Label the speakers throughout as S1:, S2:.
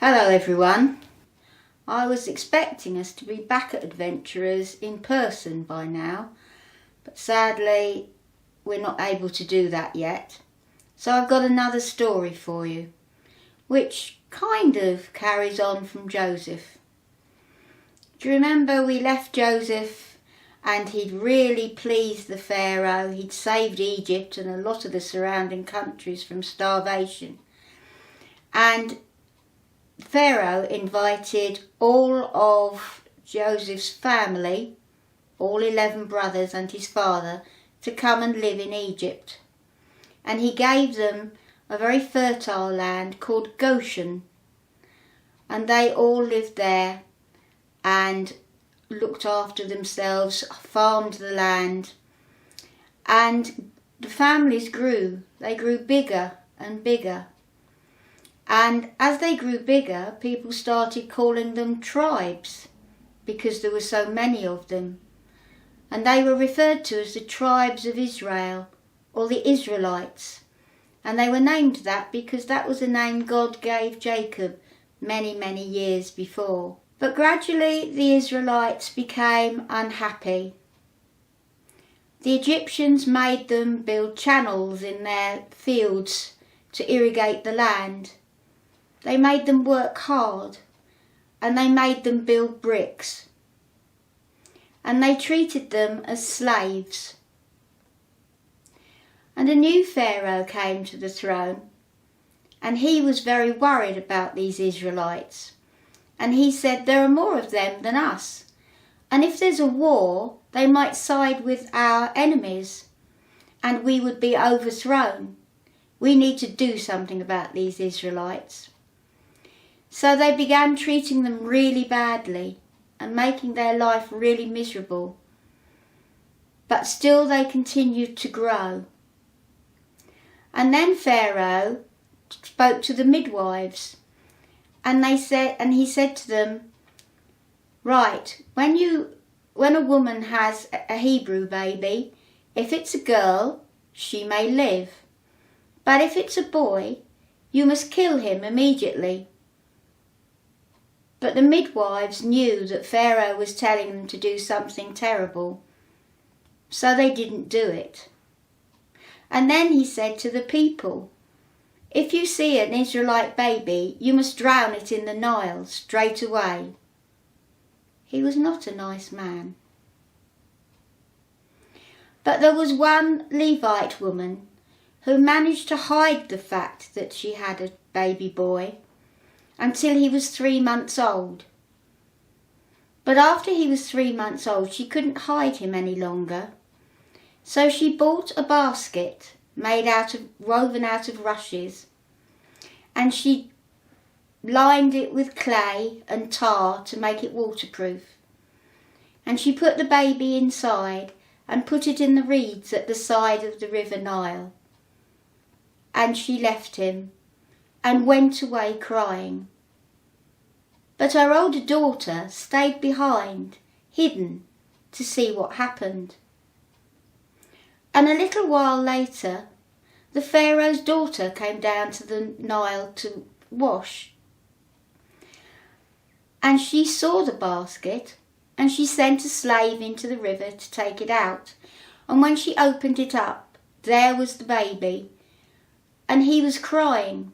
S1: Hello everyone. I was expecting us to be back at Adventurers in person by now, but sadly we're not able to do that yet. So I've got another story for you, which kind of carries on from Joseph. Do you remember we left Joseph and he'd really pleased the Pharaoh, he'd saved Egypt and a lot of the surrounding countries from starvation, and Pharaoh invited all of Joseph's family, all 11 brothers and his father, to come and live in Egypt. And he gave them a very fertile land called Goshen. And they all lived there and looked after themselves, farmed the land. And the families grew. They grew bigger and bigger. And as they grew bigger, people started calling them tribes because there were so many of them. And they were referred to as the tribes of Israel, or the Israelites. And they were named that because that was the name God gave Jacob many, many years before. But gradually the Israelites became unhappy. The Egyptians made them build channels in their fields to irrigate the land. They made them work hard, and they made them build bricks. And they treated them as slaves. And a new Pharaoh came to the throne, and he was very worried about these Israelites. And he said, there are more of them than us, and if there's a war, they might side with our enemies, and we would be overthrown. We need to do something about these Israelites. So they began treating them really badly and making their life really miserable. But still they continued to grow. And then Pharaoh spoke to the midwives, and he said to them, right, when a woman has a Hebrew baby, if it's a girl, she may live. But if it's a boy, you must kill him immediately. But the midwives knew that Pharaoh was telling them to do something terrible, so they didn't do it. And then he said to the people, if you see an Israelite baby, you must drown it in the Nile straight away. He was not a nice man. But there was one Levite woman who managed to hide the fact that she had a baby boy until he was 3 months old. But after he was 3 months old, she couldn't hide him any longer. So she bought a basket woven out of rushes, and she lined it with clay and tar to make it waterproof. And she put the baby inside and put it in the reeds at the side of the river Nile. And she left him and went away crying. But her older daughter stayed behind, hidden, to see what happened. And a little while later, the Pharaoh's daughter came down to the Nile to wash. And she saw the basket, and she sent a slave into the river to take it out. And when she opened it up, there was the baby, and he was crying.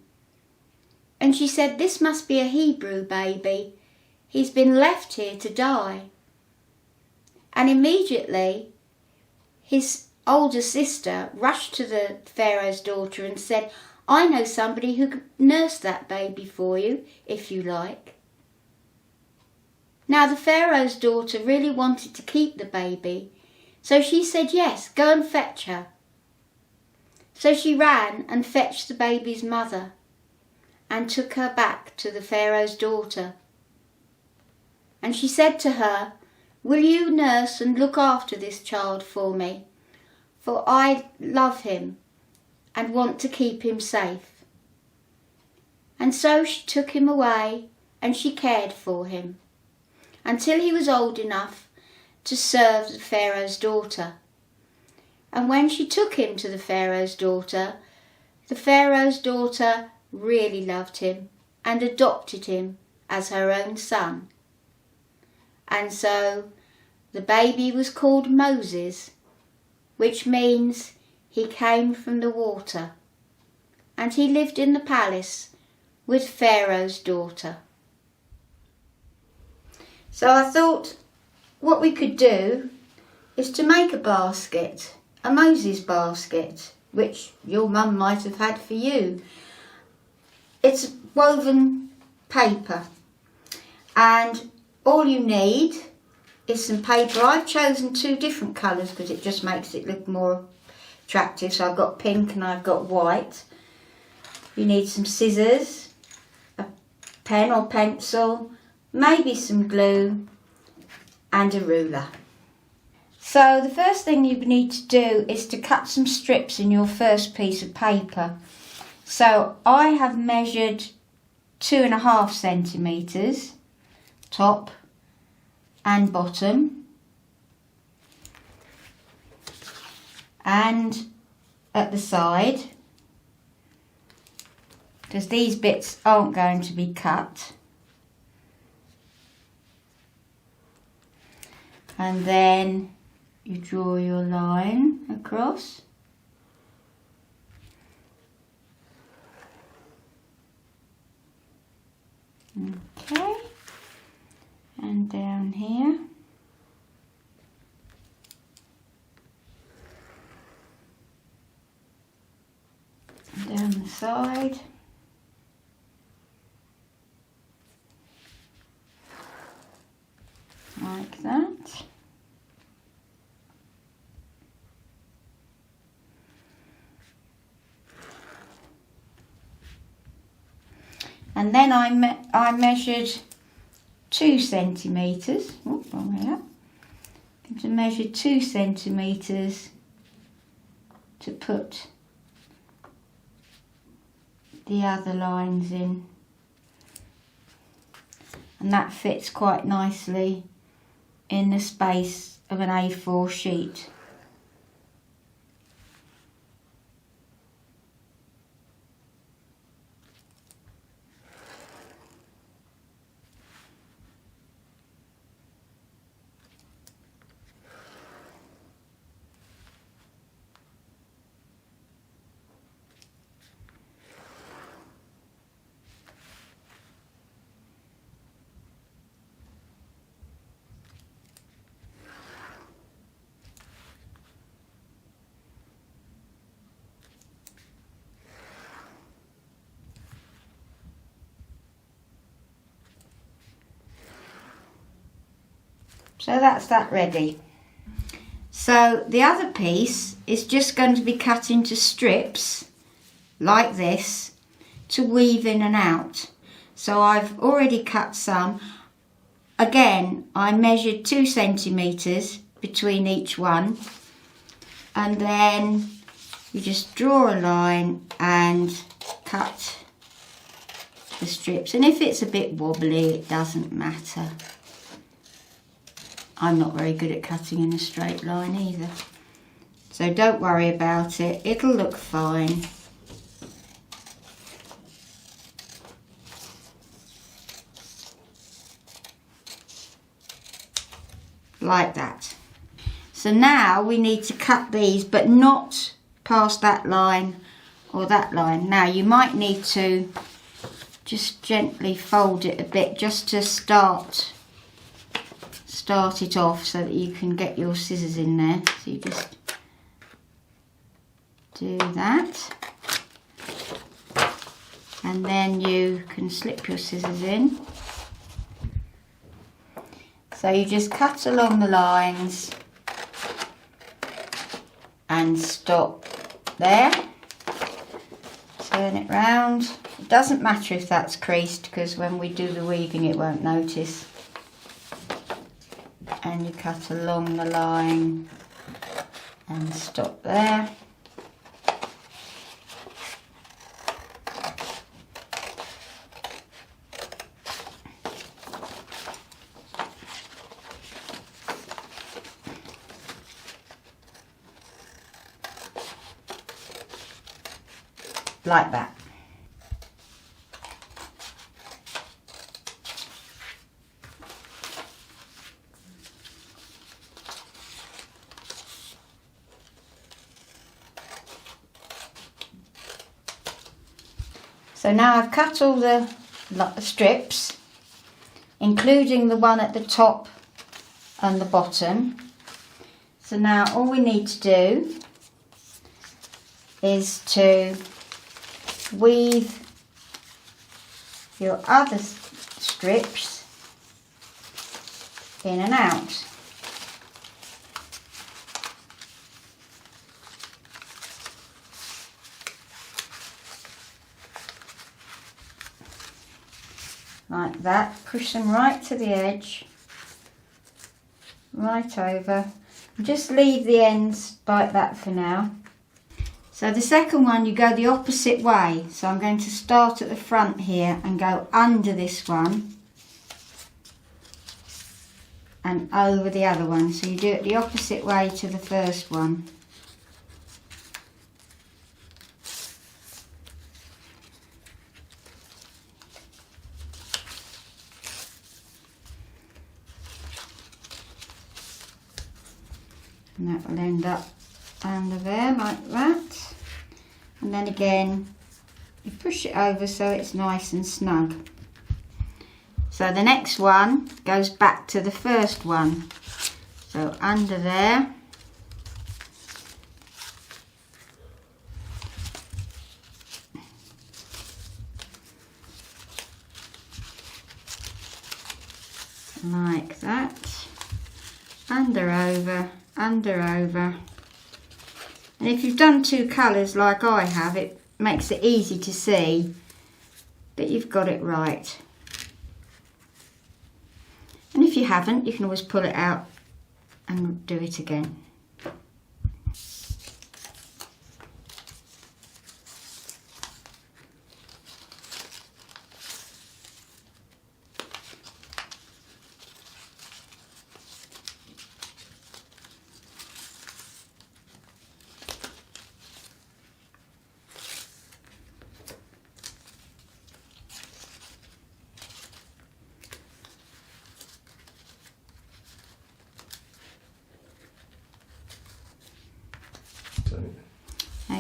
S1: And she said, this must be a Hebrew baby. He's been left here to die. And immediately his older sister rushed to the Pharaoh's daughter and said, I know somebody who can nurse that baby for you, if you like. Now the Pharaoh's daughter really wanted to keep the baby, so she said, yes, go and fetch her. So she ran and fetched the baby's mother and took her back to the Pharaoh's daughter. And she said to her, will you nurse and look after this child for me? For I love him and want to keep him safe. And so she took him away and she cared for him until he was old enough to serve the Pharaoh's daughter. And when she took him to the Pharaoh's daughter really loved him and adopted him as her own son. And so the baby was called Moses, which means he came from the water, and he lived in the palace with Pharaoh's daughter. So I thought what we could do is to make a basket, a Moses basket, which your mum might have had for you. It's woven paper, and all you need is some paper. I've chosen 2 different colours because it just makes it look more attractive. So I've got pink and I've got white. You need some scissors, a pen or pencil, maybe some glue and a ruler. So the first thing you need to do is to cut some strips in your first piece of paper. So I have measured 2.5 centimetres top and bottom, and at the side, because these bits aren't going to be cut. And then you draw your line across. Okay, and down here. And down the side. Like that. And then I measured 2 centimetres. Oh, wrong way up. I'm going to measure 2 centimetres to put the other lines in, and that fits quite nicely in the space of an A4 sheet. So that's that ready. So the other piece is just going to be cut into strips like this to weave in and out. So I've already cut some. Again, I measured 2 centimetres between each one, and then you just draw a line and cut the strips. And if it's a bit wobbly, it doesn't matter. I'm not very good at cutting in a straight line either, so don't worry about it, it'll look fine. Like that. So now we need to cut these, but not past that line or that line. Now you might need to just gently fold it a bit just to start it off so that you can get your scissors in there. So you just do that, and then you can slip your scissors in. So you just cut along the lines and stop there. Turn it round. It doesn't matter if that's creased, because when we do the weaving it won't notice. And you cut along the line and stop there. Like that. So now I've cut all the strips, including the one at the top and the bottom. So now all we need to do is to weave your other strips in and out. Like that. Push them right to the edge, right over, and just leave the ends like that for now. So the second one, you go the opposite way. So I'm going to start at the front here and go under this one and over the other one. So you do it the opposite way to the first one. And that will end up under there like that. And then again, you push it over so it's nice and snug. So the next one goes back to the first one. So under there. Like that. Under, over. Under, over. And if you've done two colours like I have, it makes it easy to see that you've got it right. And if you haven't, you can always pull it out and do it again.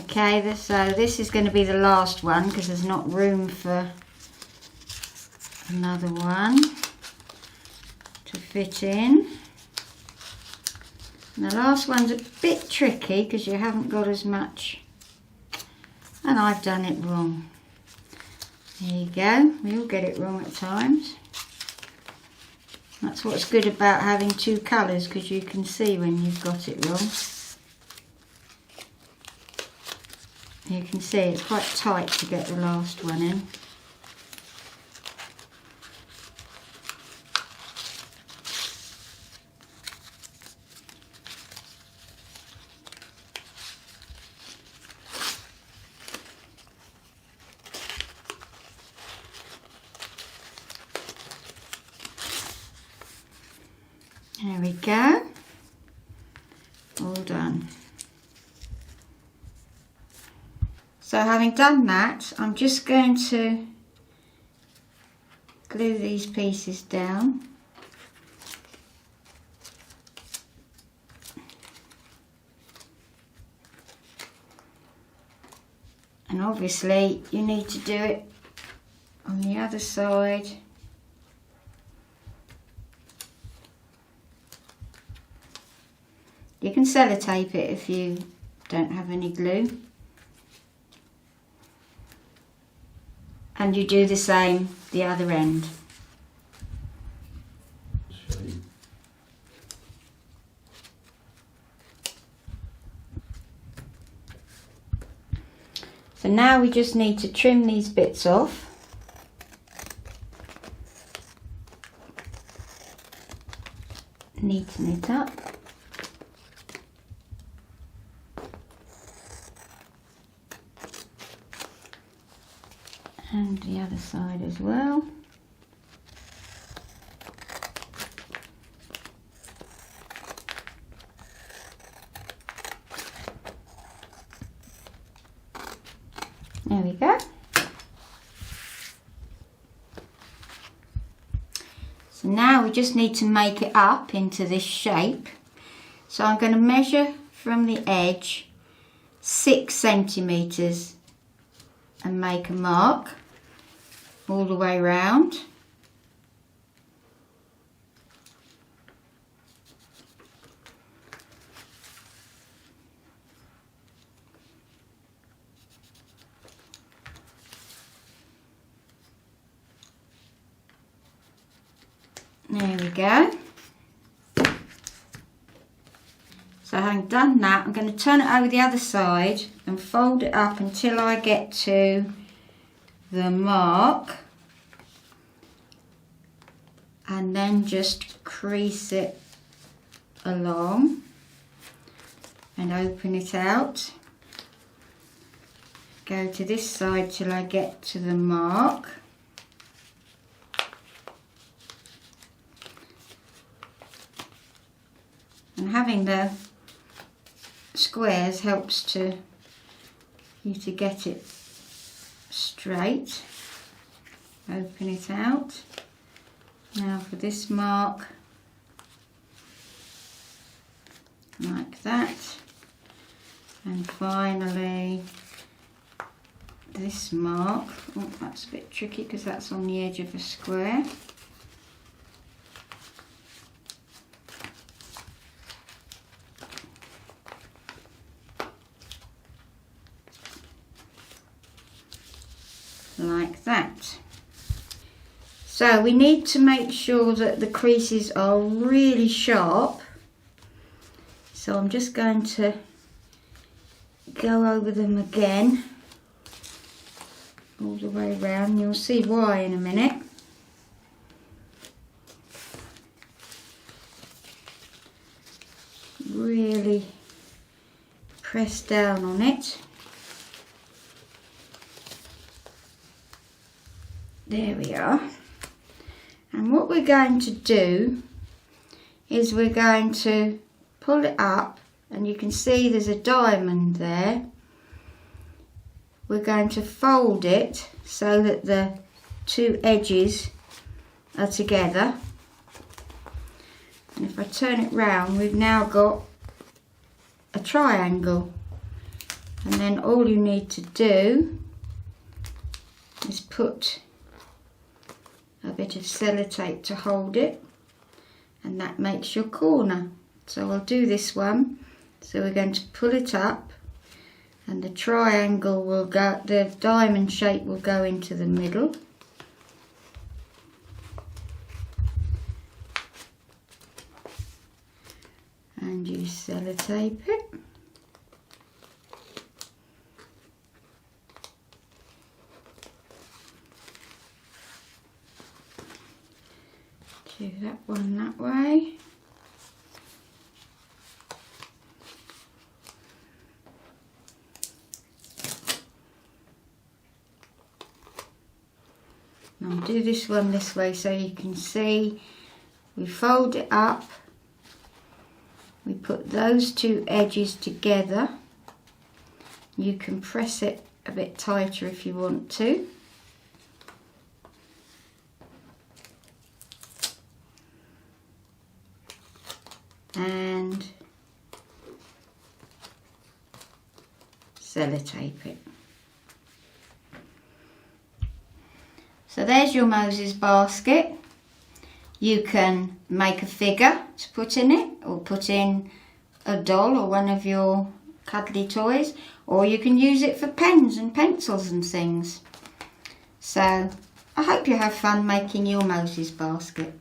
S1: Okay, so this is going to be the last one because there's not room for another one to fit in. And the last one's a bit tricky because you haven't got as much, and I've done it wrong. There you go, we all get it wrong at times. That's what's good about having two colours, because you can see when you've got it wrong. You can see it's quite tight to get the last one in. There we go. All done. So having done that, I'm just going to glue these pieces down. And obviously you need to do it on the other side. You can sellotape it if you don't have any glue. And you do the same the other end. So now we just need to trim these bits off. Neaten it up. And the other side as well. There we go. So now we just need to make it up into this shape. So I'm going to measure from the edge 6 centimetres and make a mark. all the way round. There we go. So having done that, I'm going to turn it over the other side and fold it up until I get to the mark, and then just crease it along and open it out. Go to this side till I get to the mark. And having the squares helps you to get it straight. Open it out. Now for this mark, like that. And finally this mark. Oh, that's a bit tricky because that's on the edge of a square. Like that. So we need to make sure that the creases are really sharp. So I'm just going to go over them again all the way around. You'll see why in a minute. Really press down on it. There we are. And what we're going to do is we're going to pull it up, and you can see there's a diamond there. We're going to fold it so that the two edges are together. And if I turn it round, we've now got a triangle. And then all you need to do is put a bit of sellotape to hold it, and that makes your corner. So I'll do this one. So we're going to pull it up, and the triangle will go, the diamond shape will go into the middle. And you sellotape it. Do that one that way. Now I'll do this one this way so you can see. We fold it up, we put those two edges together. You can press it a bit tighter if you want to. And sellotape it. So there's your Moses basket. You can make a figure to put in it, or put in a doll or one of your cuddly toys, or you can use it for pens and pencils and things. So I hope you have fun making your Moses basket.